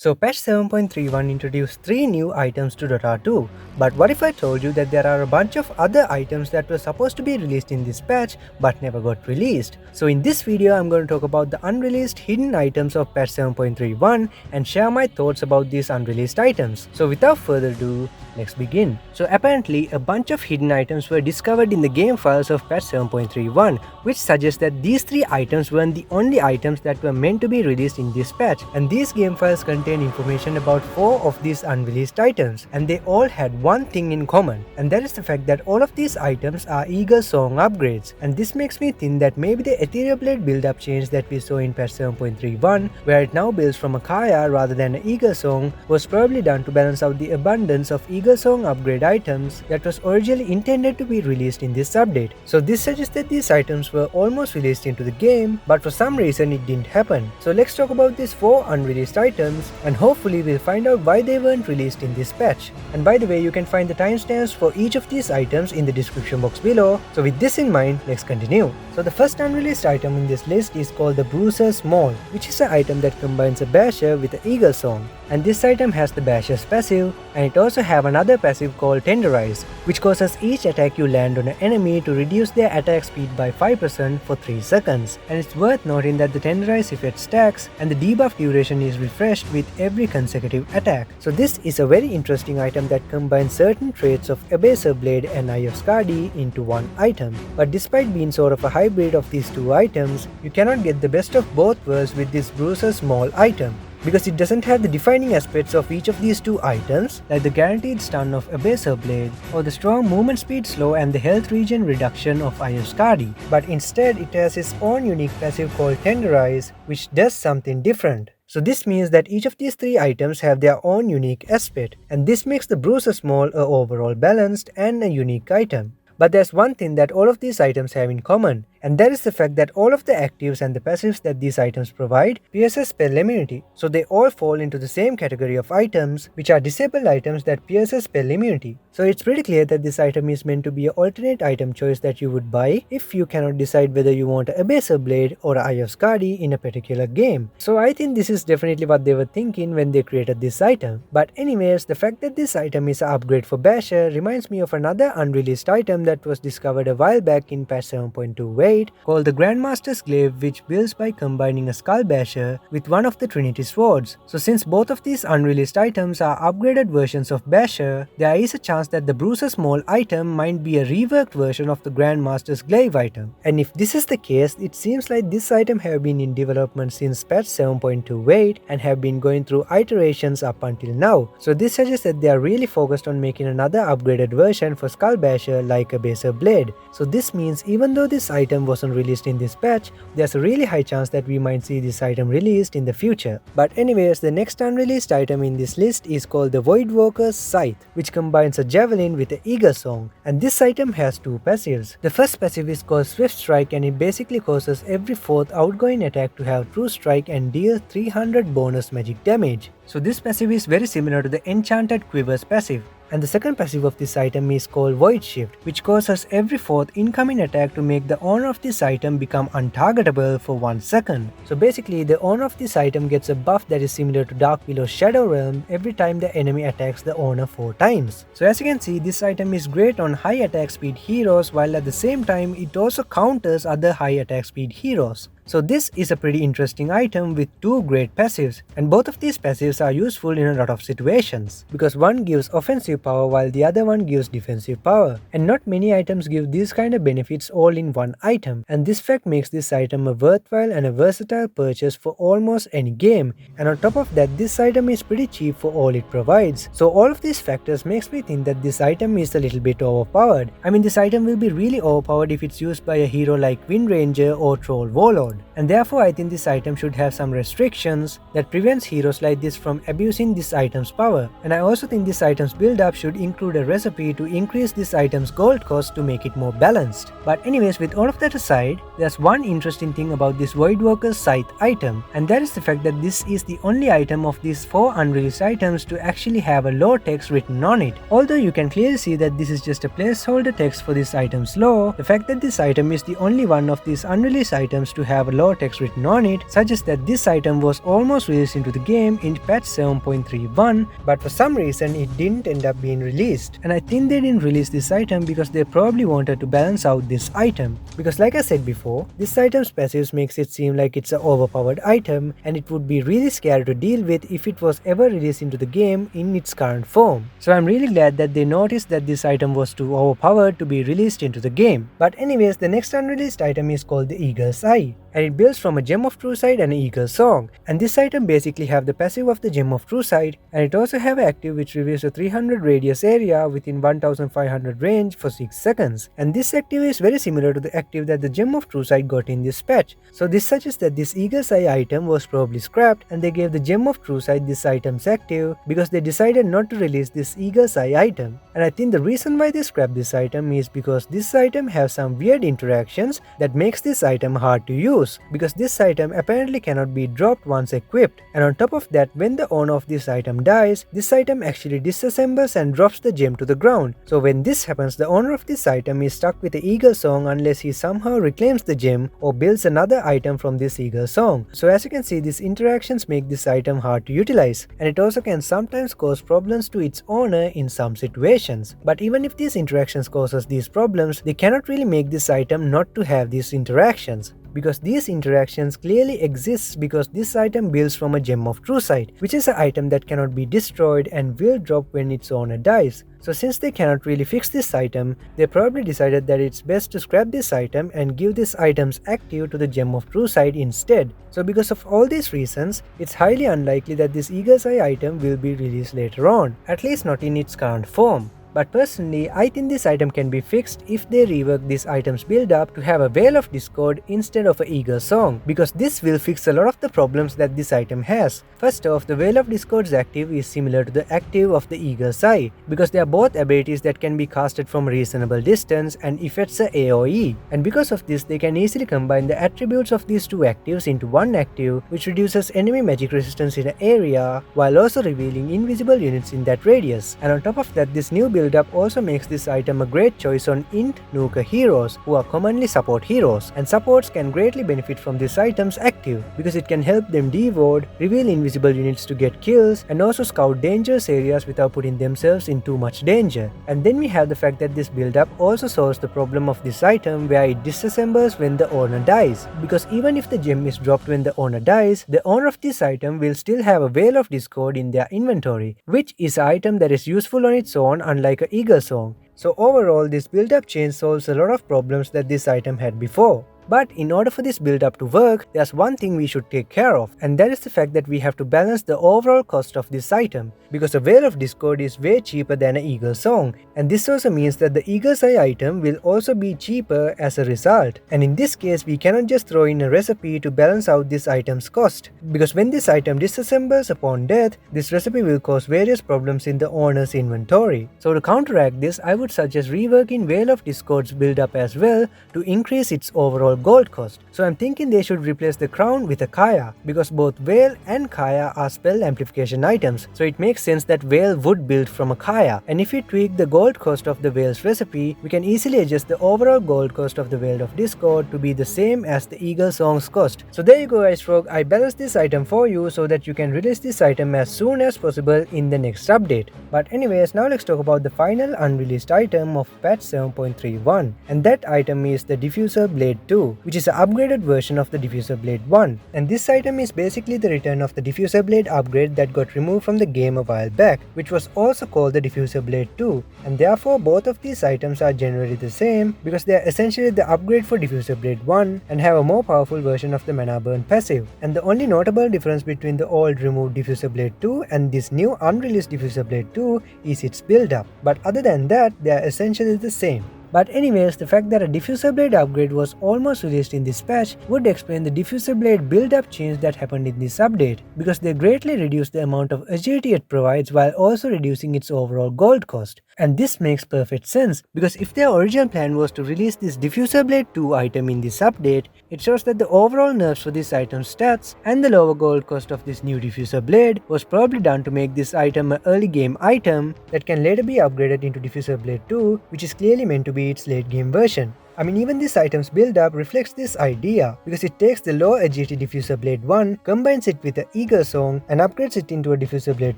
So patch 7.31 introduced 3 new items to Dota 2, but what if I told you that there are a bunch of other items that were supposed to be released in this patch but never got released? So in this video I'm going to talk about the unreleased hidden items of patch 7.31 and share my thoughts about these unreleased items. So without further ado, let's begin. So apparently a bunch of hidden items were discovered in the game files of patch 7.31, which suggests that these 3 items weren't the only items that were meant to be released in this patch, and these game files contain information about 4 of these unreleased items, and they all had one thing in common, and that is the fact that all of these items are Eaglesong upgrades. And this makes me think that maybe the Ethereal Blade build-up change that we saw in patch 7.31, where it now builds from a Kaya rather than an Eaglesong, was probably done to balance out the abundance of Eaglesong upgrade items that was originally intended to be released in this update. So this suggests that these items were almost released into the game, but for some reason it didn't happen. So let's talk about these 4 unreleased items, and hopefully we'll find out why they weren't released in this patch. And by the way, you can find the timestamps for each of these items in the description box below. So with this in mind, let's continue. So the first unreleased item in this list is called the Bruiser's Maul, which is an item that combines a basher with an Eaglesong. And this item has the basher's passive, and it also have another passive called Tenderize, which causes each attack you land on an enemy to reduce their attack speed by 5% for 3 seconds. And it's worth noting that the Tenderize effect stacks and the debuff duration is refreshed with every consecutive attack. So this is a very interesting item that combines certain traits of Abaser Blade and Eye of Skadi into one item. But despite being sort of a hybrid of these 2 items, you cannot get the best of both worlds with this Bruiser's Maul item, because it doesn't have the defining aspects of each of these 2 items, like the guaranteed stun of Abaser Blade, or the strong movement speed slow and the health regen reduction of Eye of Skadi, but instead it has its own unique passive called Tenderize, which does something different. So this means that each of these 3 items have their own unique aspect, and this makes the Bruiser's Maul a overall balanced and a unique item. But there's one thing that all of these items have in common, and that is the fact that all of the actives and the passives that these items provide pierces spell immunity. So they all fall into the same category of items, which are disabled items that pierces spell immunity. So it's pretty clear that this item is meant to be an alternate item choice that you would buy if you cannot decide whether you want a Abaser Blade or a Eye of Skadi in a particular game. So I think this is definitely what they were thinking when they created this item. But anyways, the fact that this item is an upgrade for Basher reminds me of another unreleased item that was discovered a while back in patch 7.28, called the Grandmaster's Glaive, which builds by combining a Skull Basher with one of the Trinity Swords. So since both of these unreleased items are upgraded versions of Basher, there is a chance that the Bruiser's Maul item might be a reworked version of the Grandmaster's Glaive item. And if this is the case, it seems like this item have been in development since patch 7.28 and have been going through iterations up until now. So this suggests that they are really focused on making another upgraded version for Skull Basher like a Abaser Blade. So this means even though this item wasn't released in this patch, there's a really high chance that we might see this item released in the future. But anyways, the next unreleased item in this list is called the Voidwalker's Scythe, which combines a javelin with an Eaglesong, and this item has 2 passives. The first passive is called Swift Strike, and it basically causes every 4th outgoing attack to have True Strike and deal 300 bonus magic damage. So this passive is very similar to the Enchanted Quiver's passive. And the second passive of this item is called Void Shift, which causes every 4th incoming attack to make the owner of this item become untargetable for 1 second. So basically, the owner of this item gets a buff that is similar to Dark Willow's Shadow Realm every time the enemy attacks the owner 4 times. So as you can see, this item is great on high attack speed heroes, while at the same time it also counters other high attack speed heroes. So this is a pretty interesting item with 2 great passives, and both of these passives are useful in a lot of situations, because one gives offensive power while the other one gives defensive power, and not many items give these kind of benefits all in one item, and this fact makes this item a worthwhile and a versatile purchase for almost any game. And on top of that, this item is pretty cheap for all it provides. So all of these factors makes me think that this item is a little bit overpowered. I mean, this item will be really overpowered if it's used by a hero like Wind Ranger or Troll Warlord. And therefore I think this item should have some restrictions that prevents heroes like this from abusing this item's power. And I also think this item's build up should include a recipe to increase this item's gold cost to make it more balanced. But anyways, with all of that aside, there's one interesting thing about this Voidwalker Scythe item, and that is the fact that this is the only item of these 4 unreleased items to actually have a lore text written on it. Although you can clearly see that this is just a placeholder text for this item's lore, the fact that this item is the only one of these unreleased items to have a lore text written on it suggests that this item was almost released into the game in patch 7.31, but for some reason it didn't end up being released. And I think they didn't release this item because they probably wanted to balance out this item. Because like I said before, this item's passives makes it seem like it's an overpowered item, and it would be really scary to deal with if it was ever released into the game in its current form. So I'm really glad that they noticed that this item was too overpowered to be released into the game. But anyways, the next unreleased item is called the Eagle's Eye, and it builds from a Gem of True Sight and an Eaglesong. And this item basically have the passive of the Gem of True Sight, and it also have an active which reveals a 300 radius area within 1500 range for 6 seconds. And this active is very similar to the active that the Gem of True Sight got in this patch. So this suggests that this Eagle's Eye item was probably scrapped, and they gave the Gem of True Sight this item's active because they decided not to release this Eagle's Eye item. And I think the reason why they scrapped this item is because this item has some weird interactions that makes this item hard to use, because this item apparently cannot be dropped once equipped. And on top of that, when the owner of this item dies, this item actually disassembles and drops the gem to the ground. So when this happens, the owner of this item is stuck with the Eaglesong unless he somehow reclaims the gem or builds another item from this Eaglesong. So as you can see, these interactions make this item hard to utilize, and it also can sometimes cause problems to its owner in some situations. But even if these interactions causes these problems, they cannot really make this item not to have these interactions, because these interactions clearly exist because this item builds from a Gem of True Sight, which is an item that cannot be destroyed and will drop when its owner dies. So since they cannot really fix this item, they probably decided that it's best to scrap this item and give this item's active to the Gem of True Sight instead. So because of all these reasons, it's highly unlikely that this Eagle's Eye item will be released later on, at least not in its current form. But personally, I think this item can be fixed if they rework this item's build up to have a Veil of Discord instead of an Eaglesong, because this will fix a lot of the problems that this item has. First off, the Veil of Discord's active is similar to the active of the Eagle's Eye, because they are both abilities that can be casted from a reasonable distance and effects a AoE. And because of this, they can easily combine the attributes of these two actives into one active, which reduces enemy magic resistance in an area while also revealing invisible units in that radius. And on top of that, this new build up also makes this item a great choice on int nuker heroes who are commonly support heroes, and supports can greatly benefit from this item's active because it can help them devord, reveal invisible units to get kills, and also scout dangerous areas without putting themselves in too much danger. And then we have the fact that this build up also solves the problem of this item where it disassembles when the owner dies, because even if the gem is dropped when the owner dies, the owner of this item will still have a Veil of Discord in their inventory, which is an item that is useful on its own unlike a Eaglesong. So overall, this build up change solves a lot of problems that this item had before. But in order for this build up to work, there's one thing we should take care of, and that is the fact that we have to balance the overall cost of this item, because a Veil of Discord is way cheaper than an Eaglesong, and this also means that the Eagle's Eye item will also be cheaper as a result. And in this case, we cannot just throw in a recipe to balance out this item's cost, because when this item disassembles upon death, this recipe will cause various problems in the owner's inventory. So to counteract this, I would suggest reworking Veil of Discord's build up as well to increase its overall gold cost. So I'm thinking they should replace the crown with a Kaya, because both Veil and Kaya are spell amplification items, so it makes sense that Veil would build from a Kaya. And if we tweak the gold cost of the Veil's recipe, we can easily adjust the overall gold cost of the Veil of Discord to be the same as the Eaglesong's cost. So there you go guys, Rogue, I balanced this item for you so that you can release this item as soon as possible in the next update. But anyways, now let's talk about the final unreleased item of patch 7.31, and that item is the Diffusal Blade 2, which is an upgraded version of the Diffusal Blade 1. And this item is basically the return of the Diffusal Blade upgrade that got removed from the game a while back, which was also called the Diffusal Blade 2. And therefore both of these items are generally the same because they are essentially the upgrade for Diffusal Blade 1 and have a more powerful version of the mana burn passive. And the only notable difference between the old removed Diffusal Blade 2 and this new unreleased Diffusal Blade 2 is its build up. But other than that, they are essentially the same. But anyways, the fact that a Diffusal Blade upgrade was almost released in this patch would explain the Diffusal Blade build-up change that happened in this update, because they greatly reduced the amount of agility it provides while also reducing its overall gold cost. And this makes perfect sense, because if their original plan was to release this Diffusal Blade 2 item in this update, it shows that the overall nerfs for this item's stats and the lower gold cost of this new Diffusal Blade was probably done to make this item an early game item that can later be upgraded into Diffusal Blade 2, which is clearly meant to be its late game version. I mean, even this item's build-up reflects this idea, because it takes the low agility Diffusal Blade 1, combines it with the Eaglesong, and upgrades it into a Diffusal Blade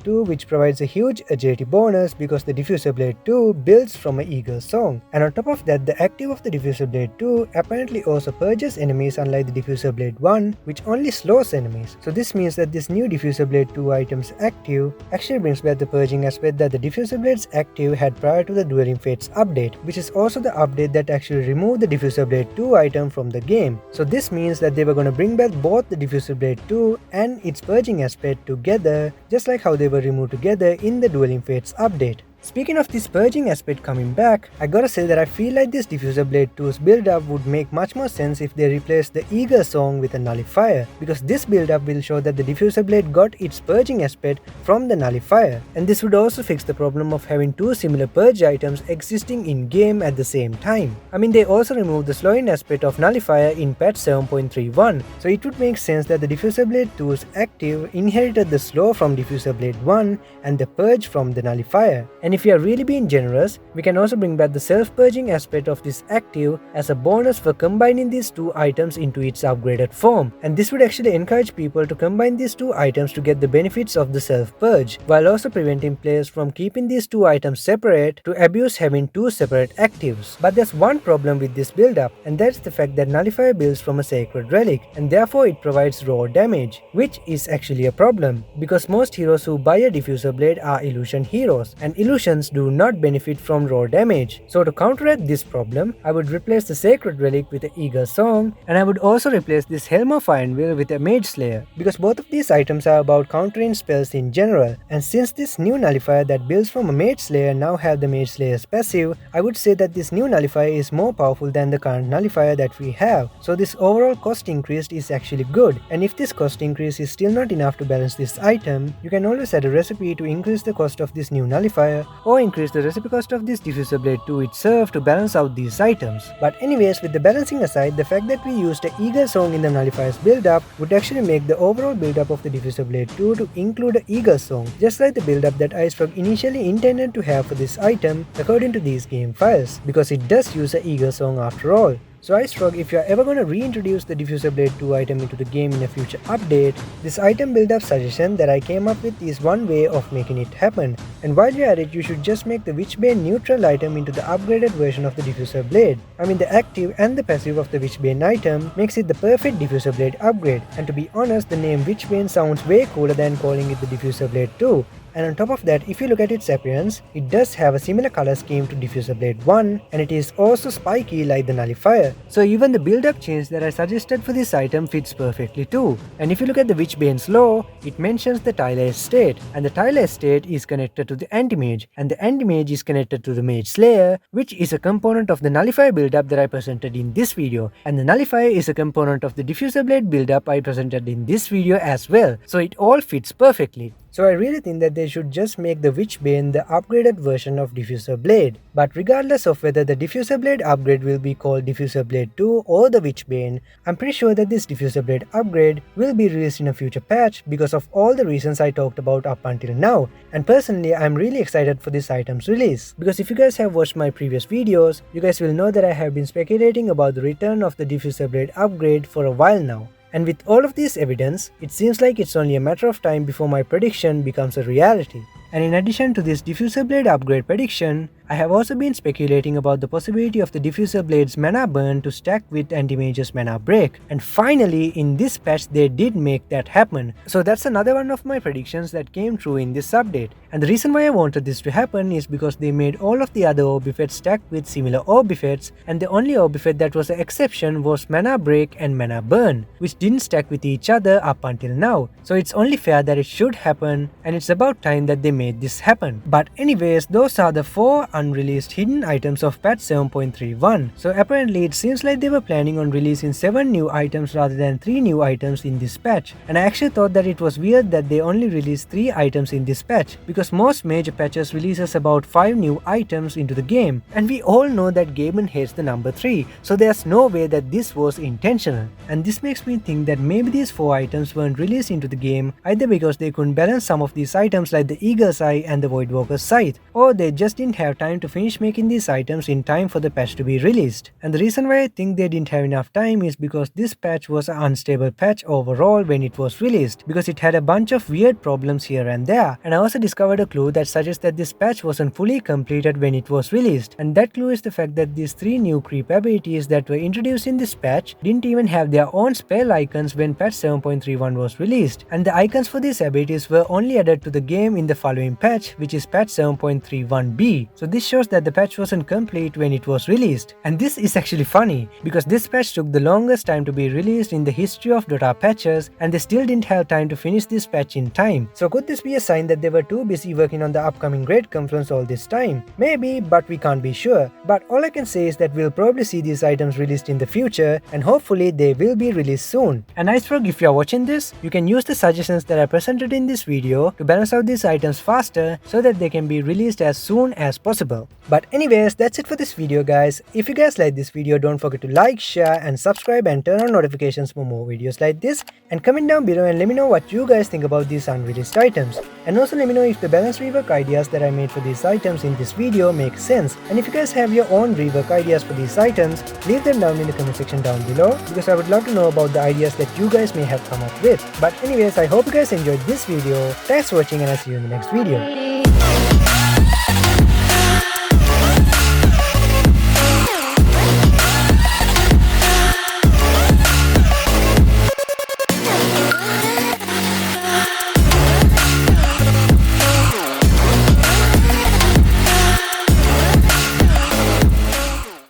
2, which provides a huge agility bonus because the Diffusal Blade 2 builds from a Eaglesong. And on top of that, the active of the Diffusal Blade 2 apparently also purges enemies, unlike the Diffusal Blade 1, which only slows enemies. So this means that this new Diffusal Blade 2 item's active actually brings back the purging aspect that the Diffusal Blade's active had prior to the Dueling Fates update, which is also the update that actually removed the Diffusal Blade 2 item from the game. So this means that they were going to bring back both the Diffusal Blade 2 and its purging aspect together, just like how they were removed together in the Dueling Fates update. Speaking of this purging aspect coming back, I gotta say that I feel like this Diffusal Blade 2's build-up would make much more sense if they replaced the Eaglesong with a Nullifier, because this build-up will show that the Diffusal Blade got its purging aspect from the Nullifier, and this would also fix the problem of having two similar purge items existing in-game at the same time. I mean, they also removed the slowing aspect of Nullifier in patch 7.31, so it would make sense that the Diffusal Blade 2's active inherited the slow from Diffusal Blade 1 and the purge from the Nullifier. And if we are really being generous, we can also bring back the self-purging aspect of this active as a bonus for combining these two items into its upgraded form. And this would actually encourage people to combine these two items to get the benefits of the self-purge, while also preventing players from keeping these two items separate to abuse having two separate actives. But there's one problem with this build-up, and that's the fact that Nullifier builds from a sacred relic, and therefore it provides raw damage, which is actually a problem, because most heroes who buy a Diffusal Blade are illusion heroes, and illusions do not benefit from raw damage. So to counteract this problem, I would replace the Sacred Relic with the Eaglesong, and I would also replace this Helm of Ironwill with a Mage Slayer, because both of these items are about countering spells in general, and since this new Nullifier that builds from a Mage Slayer now have the Mage Slayer's passive, I would say that this new Nullifier is more powerful than the current Nullifier that we have. So this overall cost increase is actually good, and if this cost increase is still not enough to balance this item, you can always add a recipe to increase the cost of this new Nullifier, or increase the recipe cost of this Diffusal Blade 2 itself to balance out these items. But anyways, with the balancing aside, the fact that we used a Eaglesong in the Nullifier's build-up would actually make the overall build-up of the Diffusal Blade 2 to include a Eaglesong, just like the build-up that Icefrog initially intended to have for this item according to these game files, because it does use a Eaglesong after all. So Icefrog, if you are ever going to reintroduce the Diffusal Blade 2 item into the game in a future update, this item build-up suggestion that I came up with is one way of making it happen. And while you're at it, you should just make the Witchbane neutral item into the upgraded version of the Diffusal Blade. I mean, the active and the passive of the Witchbane item makes it the perfect Diffusal Blade upgrade, and to be honest, the name Witchbane sounds way cooler than calling it the Diffusal Blade 2. And on top of that, if you look at its appearance, it does have a similar color scheme to Diffusal Blade 1, and it is also spiky like the Nullifier. So even the build-up change that I suggested for this item fits perfectly too. And if you look at the Witchbane's lore, it mentions the Tyler Estate, and the Tyler Estate is connected to the Anti-Mage, and the Anti-Mage is connected to the Mage Slayer, which is a component of the Nullifier build-up that I presented in this video, and the Nullifier is a component of the Diffusal Blade build-up I presented in this video as well, so it all fits perfectly. So I really think that they should just make the Witchbane the upgraded version of Diffusal Blade. But regardless of whether the Diffusal Blade upgrade will be called Diffusal Blade 2 or the Witchbane, I'm pretty sure that this Diffusal Blade upgrade will be released in a future patch because of all the reasons I talked about up until now. And personally, I'm really excited for this item's release, because if you guys have watched my previous videos, you guys will know that I have been speculating about the return of the Diffusal Blade upgrade for a while now. And with all of this evidence, it seems like it's only a matter of time before my prediction becomes a reality. And in addition to this Diffusal Blade upgrade prediction, I have also been speculating about the possibility of the Diffusal Blade's mana burn to stack with Anti-Mage's mana break. And finally, in this patch they did make that happen. So that's another one of my predictions that came true in this update. And the reason why I wanted this to happen is because they made all of the other orb effects stack with similar orb effects, and the only orb effect that was an exception was mana break and mana burn, which didn't stack with each other up until now. So it's only fair that it should happen, and it's about time that they made this happen. But anyways, those are the 4 unreleased hidden items of patch 7.31. So apparently it seems like they were planning on releasing 7 new items rather than 3 new items in this patch. And I actually thought that it was weird that they only released 3 items in this patch, because most major patches releases about 5 new items into the game. And we all know that gaming hates the number 3, so there's no way that this was intentional. And this makes me think that maybe these 4 items weren't released into the game either because they couldn't balance some of these items like the Eaglesong and the Voidwalker Scythe, or they just didn't have time to finish making these items in time for the patch to be released. And the reason why I think they didn't have enough time is because this patch was an unstable patch overall when it was released, because it had a bunch of weird problems here and there. And I also discovered a clue that suggests that this patch wasn't fully completed when it was released, and that clue is the fact that these 3 new creep abilities that were introduced in this patch didn't even have their own spell icons when patch 7.31 was released, and the icons for these abilities were only added to the game in the following patch, which is patch 7.31b. So this shows that the patch wasn't complete when it was released. And this is actually funny, because this patch took the longest time to be released in the history of Dota patches, and they still didn't have time to finish this patch in time. So could this be a sign that they were too busy working on the upcoming Great Conference all this time? Maybe, but we can't be sure. But all I can say is that we'll probably see these items released in the future, and hopefully they will be released soon. And Icefrog, if you're watching this, you can use the suggestions that I presented in this video to balance out these items faster so that they can be released as soon as possible. But anyways, that's it for this video guys. If you guys like this video, don't forget to like, share and subscribe and turn on notifications for more videos like this, and comment down below and let me know what you guys think about these unreleased items. And also let me know if the balance rework ideas that I made for these items in this video make sense. And if you guys have your own rework ideas for these items, leave them down in the comment section down below, because I would love to know about the ideas that you guys may have come up with. But anyways, I hope you guys enjoyed this video. Thanks for watching and I'll see you in the next video.